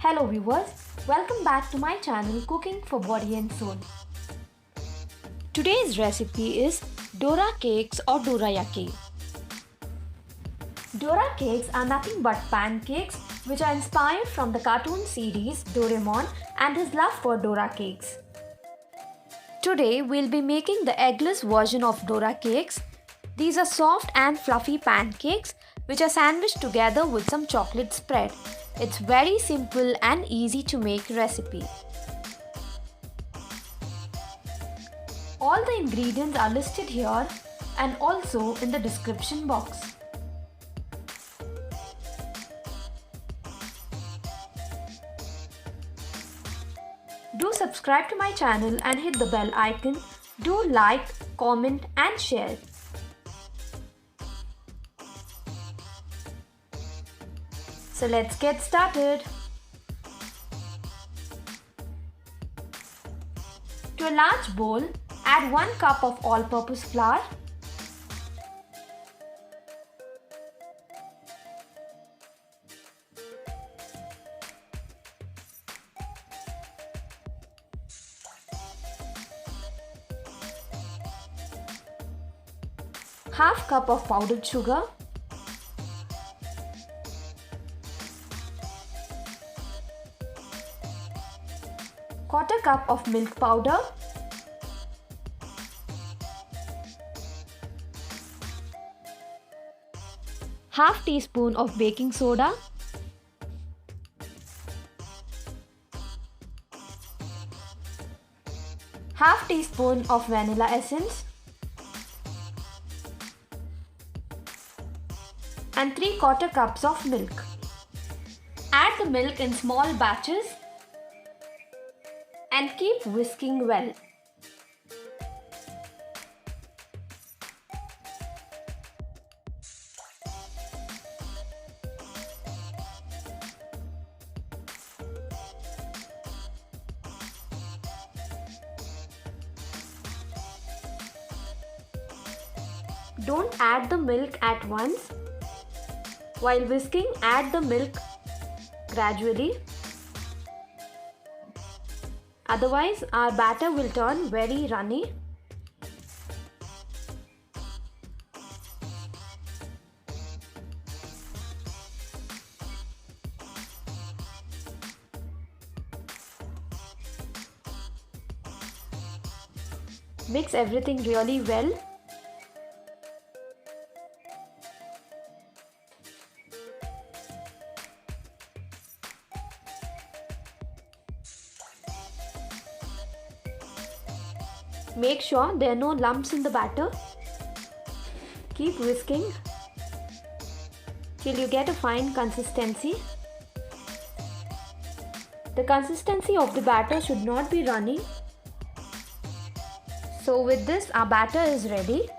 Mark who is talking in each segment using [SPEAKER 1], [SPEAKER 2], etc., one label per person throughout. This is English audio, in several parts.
[SPEAKER 1] Hello viewers, welcome back to my channel Cooking for Body and Soul. Today's recipe is Dora cakes or dorayaki. Dora cakes are nothing but pancakes which are inspired from the cartoon series Doraemon and his love for Dora cakes. Today we'll be making the eggless version of Dora cakes. These are soft and fluffy pancakes which are sandwiched together with some chocolate spread. It's very simple and easy to make recipe. All the ingredients are listed here and also in the description box. Do subscribe to my channel and hit the bell icon. Do like, comment and share. So let's get started. To a large bowl, add 1 cup of all-purpose flour, half cup of powdered sugar, quarter cup of milk powder, half teaspoon of baking soda, half teaspoon of vanilla essence and 3/4 cups of milk. Add the milk in small batches and keep whisking well. Don't add the milk at once. While whisking, add the milk gradually. Otherwise, our batter will turn very runny. Mix everything really well. Make sure there are no lumps in the batter. Keep whisking till you get a fine consistency. The consistency of the batter should not be runny. So with this, our batter is ready.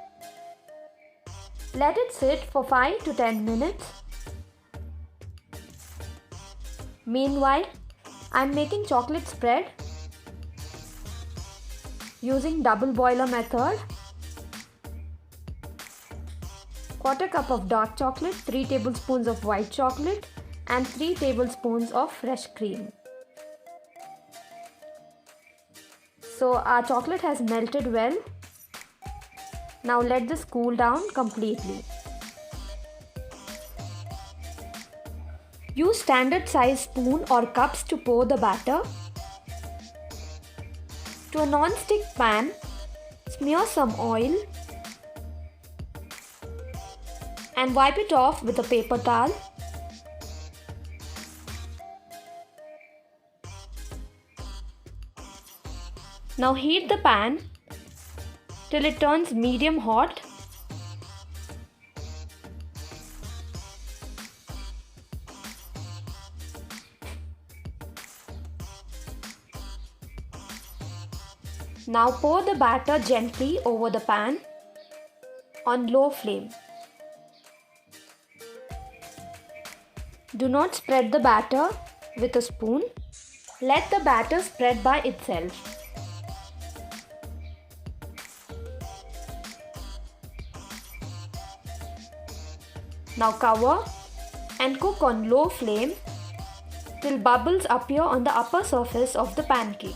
[SPEAKER 1] Let it sit for 5 to 10 minutes. Meanwhile, I am making chocolate spread using double boiler method. Quarter cup of dark chocolate, 3 tablespoons of white chocolate and 3 tablespoons of fresh cream. So our chocolate has melted well. Now let this cool down completely. Use standard size spoon or cups to pour the batter. To a non-stick pan, smear some oil and wipe it off with a paper towel. Now heat the pan till it turns medium hot. Now pour the batter gently over the pan on low flame. Do not spread the batter with a spoon. Let the batter spread by itself. Now cover and cook on low flame till bubbles appear on the upper surface of the pancake.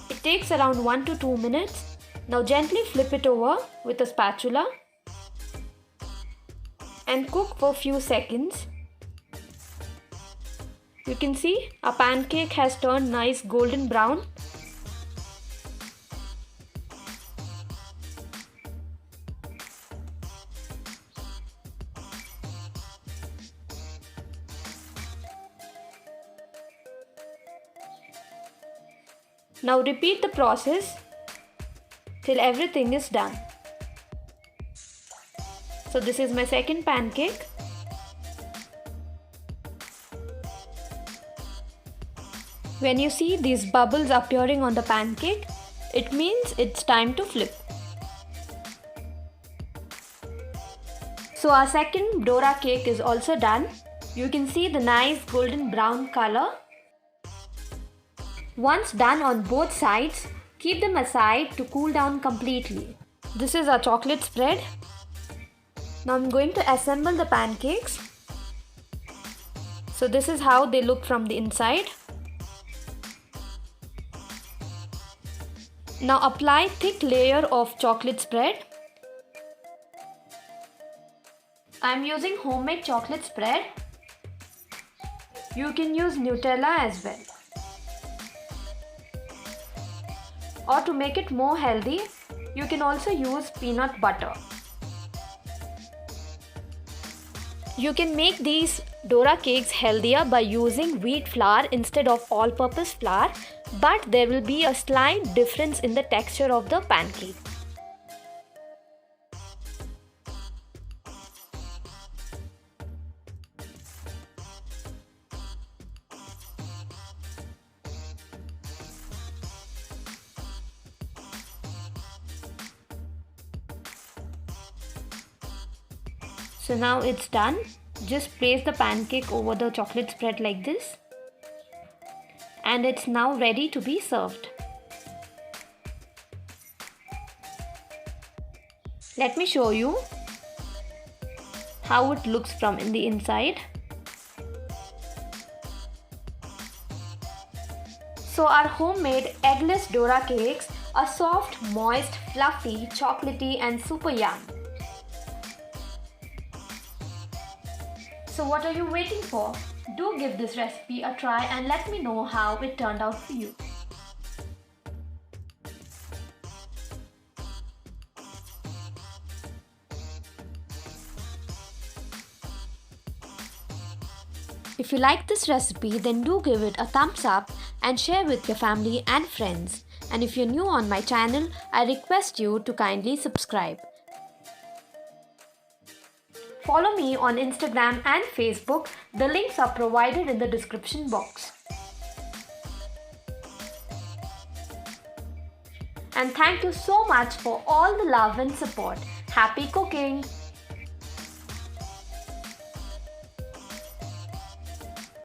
[SPEAKER 1] It takes around 1 to 2 minutes. Now gently flip it over with a spatula and cook for a few seconds. You can see our pancake has turned nice golden brown. Now repeat the process till everything is done. So this is my second pancake. When you see these bubbles appearing on the pancake, it means it's time to flip. So our second Dora cake is also done. You can see the nice golden brown color. Once done on both sides, keep them aside to cool down completely. This is our chocolate spread. Now I'm going to assemble the pancakes. So this is how they look from the inside. Now apply thick layer of chocolate spread. I am using homemade chocolate spread. You can use Nutella as well. Or to make it more healthy, you can also use peanut butter. You can make these Dora cakes healthier by using wheat flour instead of all-purpose flour, but there will be a slight difference in the texture of the pancake. So now it's done. Just place the pancake over the chocolate spread like this. And it's now ready to be served. Let me show you how it looks from in the inside. So our homemade eggless Dora cakes are soft, moist, fluffy, chocolatey and super yum. So what are you waiting for? Do give this recipe a try and let me know how it turned out for you. If you like this recipe, then do give it a thumbs up and share with your family and friends. And if you're new on my channel, I request you to kindly subscribe. Follow me on Instagram and Facebook. The links are provided in the description box. And thank you so much for all the love and support. Happy cooking!